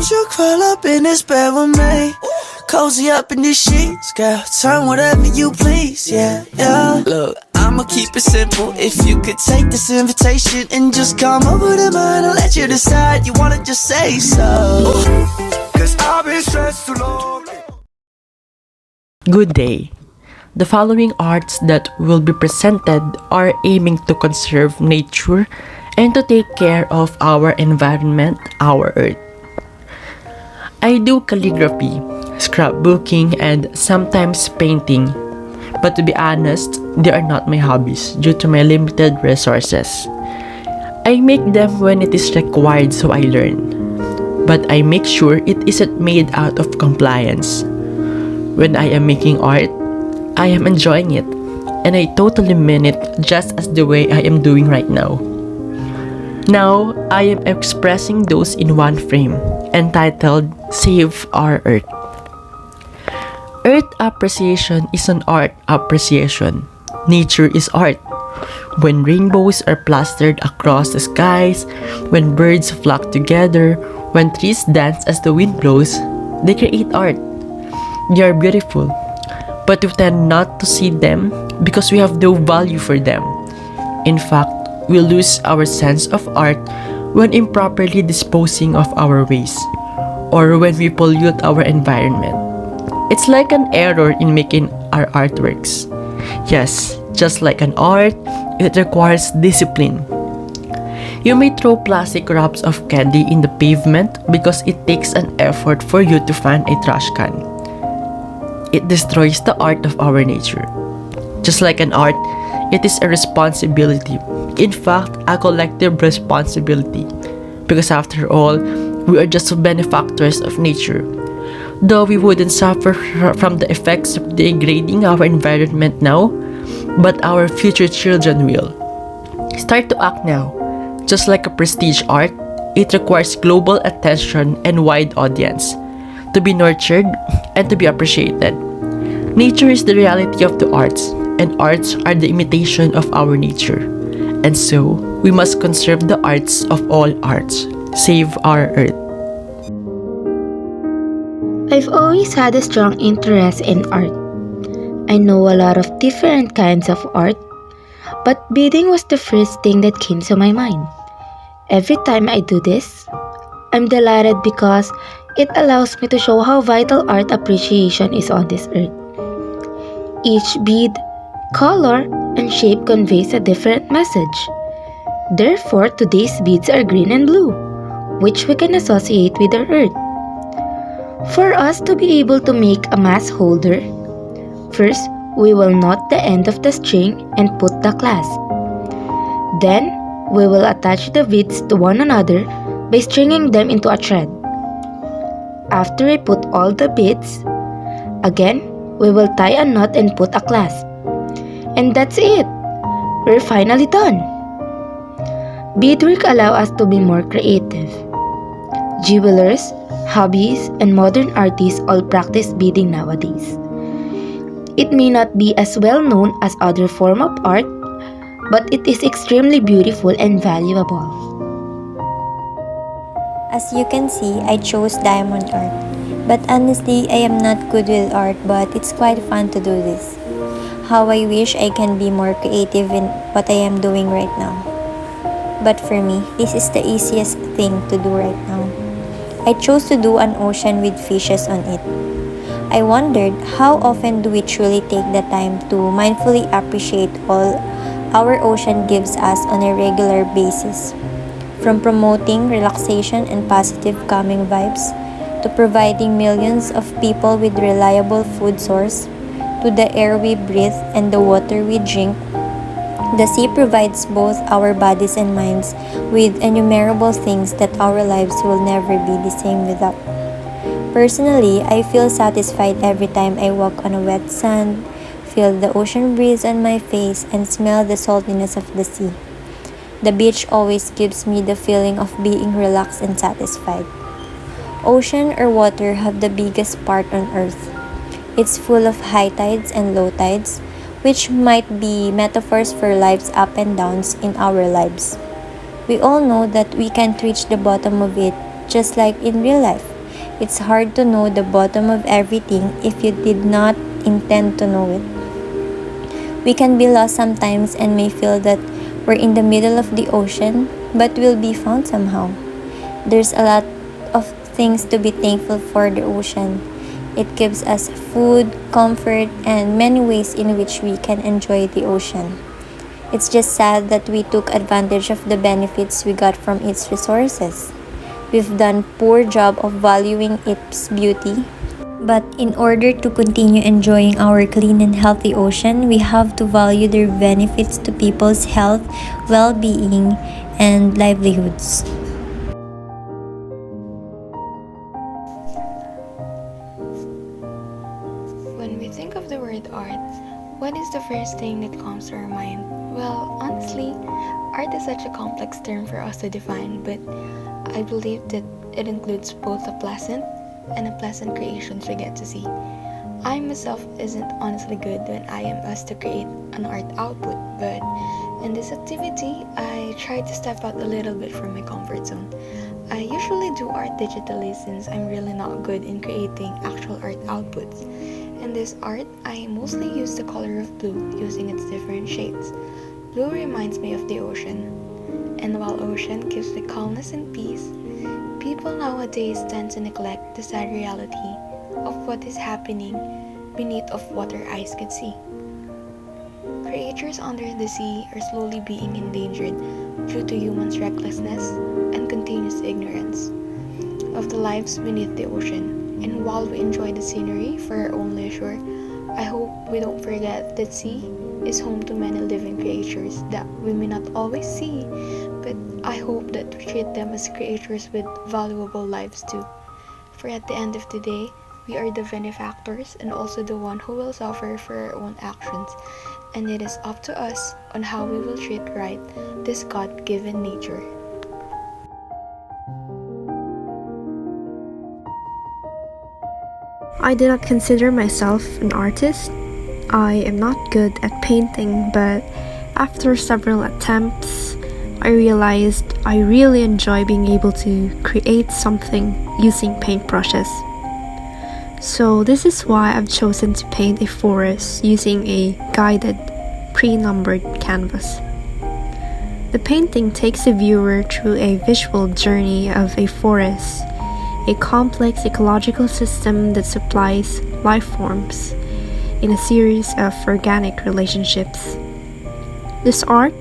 Won't you crawl up in this bed with me? Cozy up in these sheets, girl. Turn whatever you please, yeah, yeah. Look, I'ma keep it simple. If you could take this invitation and just come over to mine, I'll let you decide. You wanna just say so. Cause I've been stressed too long. Good day. The following arts that will be presented are aiming to conserve nature and to take care of our environment, our earth. I do calligraphy, scrapbooking, and sometimes painting. But to be honest, they are not my hobbies due to my limited resources. I make them when it is required so I learn. But I make sure it isn't made out of compliance. When I am making art, I am enjoying it, and I totally mean it just as the way I am doing right now. Now, I am expressing those in one frame, entitled Save Our Earth. Earth appreciation is an art appreciation. Nature is art. When rainbows are plastered across the skies, when birds flock together, when trees dance as the wind blows, they create art. They are beautiful, but we tend not to see them because we have no value for them. In fact, we lose our sense of art when improperly disposing of our waste, or when we pollute our environment. It's like an error in making our artworks. Yes, just like an art, it requires discipline. You may throw plastic wraps of candy in the pavement because it takes an effort for you to find a trash can. It destroys the art of our nature. Just like an art, it is a responsibility. In fact, a collective responsibility. Because after all, we are just benefactors of nature. Though we wouldn't suffer from the effects of degrading our environment now, but our future children will. Start to act now. Just like a prestige art, it requires global attention and wide audience to be nurtured and to be appreciated. Nature is the reality of the arts, and arts are the imitation of our nature. And so, we must conserve the arts of all arts. Save our earth. I've always had a strong interest in art. I know a lot of different kinds of art, but beading was the first thing that came to my mind. Every time I do this, I'm delighted because it allows me to show how vital art appreciation is on this earth. Each bead, color, and shape conveys a different message. Therefore, today's beads are green and blue, which we can associate with our earth. For us to be able to make a mass holder, first, we will knot the end of the string and put the clasp. Then, we will attach the beads to one another by stringing them into a thread. After we put all the beads, again, we will tie a knot and put a clasp. And that's it! We're finally done! Beadwork allows us to be more creative. Jewelers, hobbies, and modern artists all practice beading nowadays. It may not be as well known as other form of art, but it is extremely beautiful and valuable. As you can see, I chose diamond art. But honestly, I am not good with art, but it's quite fun to do this. How I wish I can be more creative in what I am doing right now. But for me, this is the easiest thing to do right now. I chose to do an ocean with fishes on it. I wondered, how often do we truly take the time to mindfully appreciate all our ocean gives us on a regular basis? From promoting relaxation and positive calming vibes, to providing millions of people with reliable food source, to the air we breathe and the water we drink, the sea provides both our bodies and minds with innumerable things that our lives will never be the same without. Personally, I feel satisfied every time I walk on a wet sand, feel the ocean breeze on my face, and smell the saltiness of the sea. The beach always gives me the feeling of being relaxed and satisfied. Ocean or water have the biggest part on earth. It's full of high tides and low tides, which might be metaphors for life's up and downs in our lives. We all know that we can't reach the bottom of it, just like in real life. It's hard to know the bottom of everything if you did not intend to know it. We can be lost sometimes and may feel that we're in the middle of the ocean, but we'll be found somehow. There's a lot of things to be thankful for the ocean. It gives us food, comfort, and many ways in which we can enjoy the ocean. It's just sad that we took advantage of the benefits we got from its resources. We've done poor job of valuing its beauty. But in order to continue enjoying our clean and healthy ocean, we have to value their benefits to people's health, well-being, and livelihoods. When we think of the word art, what is the first thing that comes to our mind? Well, honestly, art is such a complex term for us to define, but I believe that it includes both a pleasant and unpleasant creations we get to see. I myself isn't honestly good when I am asked to create an art output, but in this activity, I try to step out a little bit from my comfort zone. I usually do art digitally since I'm really not good in creating actual art outputs. In this art, I mostly use the color of blue using its different shades. Blue reminds me of the ocean, and while ocean gives the calmness and peace, people nowadays tend to neglect the sad reality of what is happening beneath of what our eyes could see. Creatures under the sea are slowly being endangered due to humans' recklessness and continuous ignorance of the lives beneath the ocean. And while we enjoy the scenery for our own leisure, I hope we don't forget that sea is home to many living creatures that we may not always see, but I hope that we treat them as creatures with valuable lives too. For at the end of the day, we are the benefactors and also the one who will suffer for our own actions, and it is up to us on how we will treat right this God-given nature. I do not consider myself an artist. I am not good at painting, but after several attempts, I realized I really enjoy being able to create something using paintbrushes. So this is why I've chosen to paint a forest using a guided, pre-numbered canvas. The painting takes the viewer through a visual journey of a forest, a complex ecological system that supplies life forms in a series of organic relationships. This art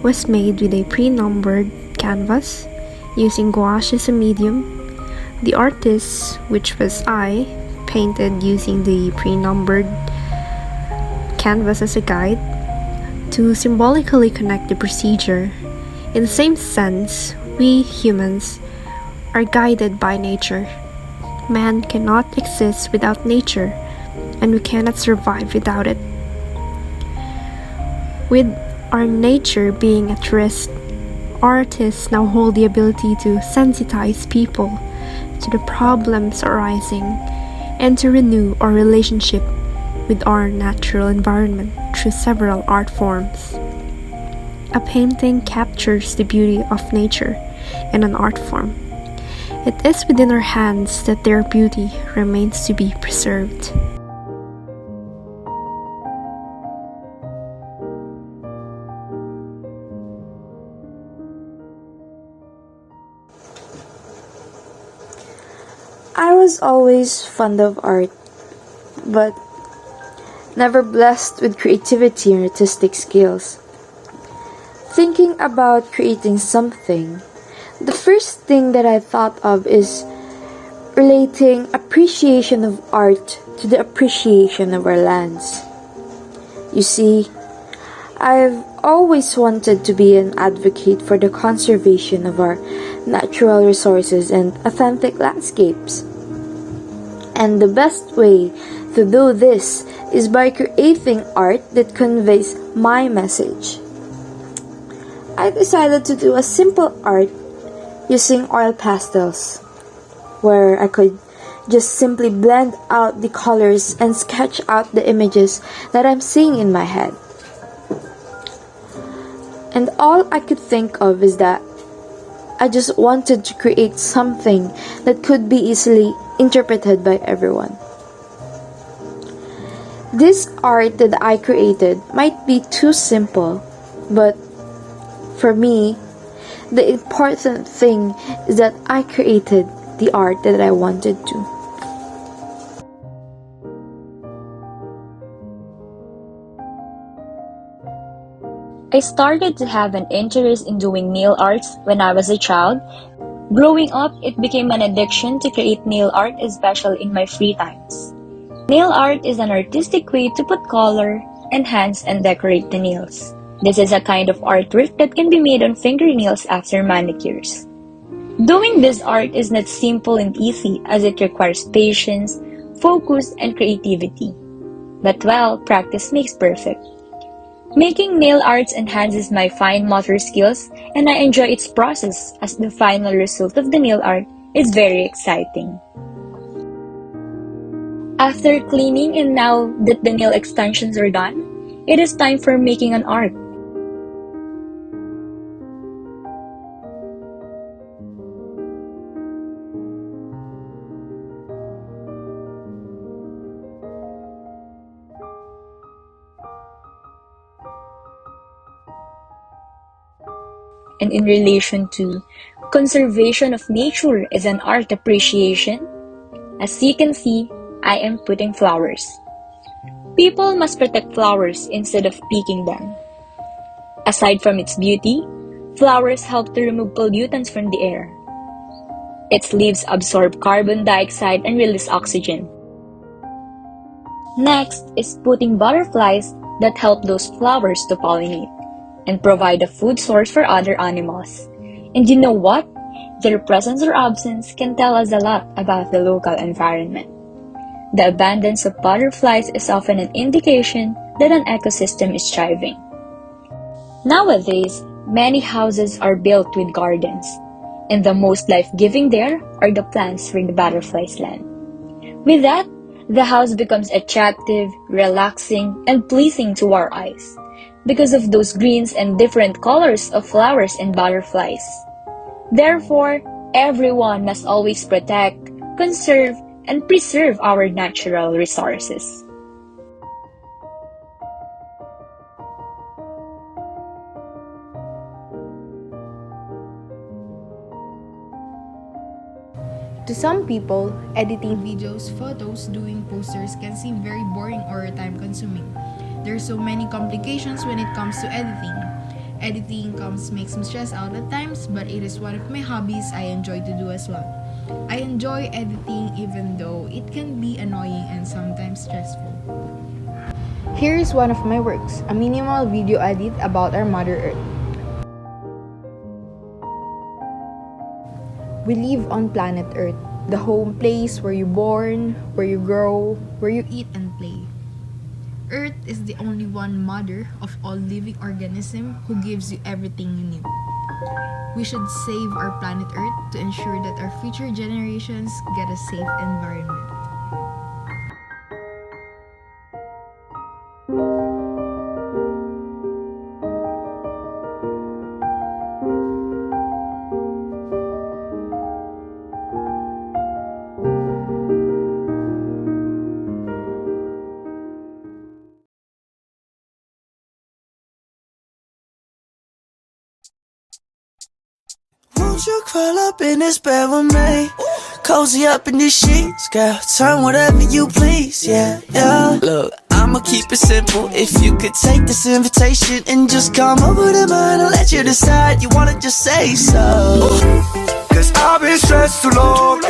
was made with a pre-numbered canvas using gouache as a medium. The artist, which was I, painted using the pre-numbered canvas as a guide to symbolically connect the procedure. In the same sense, we humans are guided by nature. Man cannot exist without nature, and we cannot survive without it. With our nature being at risk, artists now hold the ability to sensitize people to the problems arising and to renew our relationship with our natural environment through several art forms. A painting captures the beauty of nature in an art form. It is within our hands that their beauty remains to be preserved. I was always fond of art, but never blessed with creativity and artistic skills. Thinking about creating something, the first thing that I thought of is relating appreciation of art to the appreciation of our lands. You see, I've always wanted to be an advocate for the conservation of our natural resources and authentic landscapes. And the best way to do this is by creating art that conveys my message. I decided to do a simple art using oil pastels, where I could just simply blend out the colors and sketch out the images that I'm seeing in my head. And all I could think of is that I just wanted to create something that could be easily interpreted by everyone. This art that I created might be too simple, but for me, the important thing is that I created the art that I wanted to. I started to have an interest in doing nail arts when I was a child. Growing up, it became an addiction to create nail art, especially in my free times. Nail art is an artistic way to put color, enhance, and decorate the nails. This is a kind of artwork that can be made on fingernails after manicures. Doing this art is not simple and easy as it requires patience, focus, and creativity. But well, practice makes perfect. Making nail arts enhances my fine motor skills, and I enjoy its process as the final result of the nail art is very exciting. After cleaning and now that the nail extensions are done, it is time for making an art. And in relation to conservation of nature is an art appreciation, as you can see, I am putting flowers. People must protect flowers instead of picking them. Aside from its beauty, flowers help to remove pollutants from the air. Its leaves absorb carbon dioxide and release oxygen. Next is putting butterflies that help those flowers to pollinate and provide a food source for other animals. And you know what? Their presence or absence can tell us a lot about the local environment. The abundance of butterflies is often an indication that an ecosystem is thriving. Nowadays, many houses are built with gardens, and the most life-giving there are the plants where the butterflies land. With that, the house becomes attractive, relaxing, and pleasing to our eyes, because of those greens and different colors of flowers and butterflies. Therefore, everyone must always protect, conserve, and preserve our natural resources. To some people, editing videos, photos, doing posters can seem very boring or time-consuming. There are so many complications when it comes to editing. Editing makes me stressed out at times, but it is one of my hobbies I enjoy to do as well. I enjoy editing even though it can be annoying and sometimes stressful. Here is one of my works, a minimal video edit about our Mother Earth. We live on planet Earth, the home place where you're born, where you grow, where you eat and play. Earth is the only one mother of all living organisms who gives you everything you need. We should save our planet Earth to ensure that our future generations get a safe environment. Won't you crawl up in this bed with me? Cozy up in these sheets, girl. Turn whatever you please, yeah, yeah. Look, I'ma keep it simple. If you could take this invitation and just come over to mine, I'll let you decide. You wanna just say so. Cause I've been stressed too long.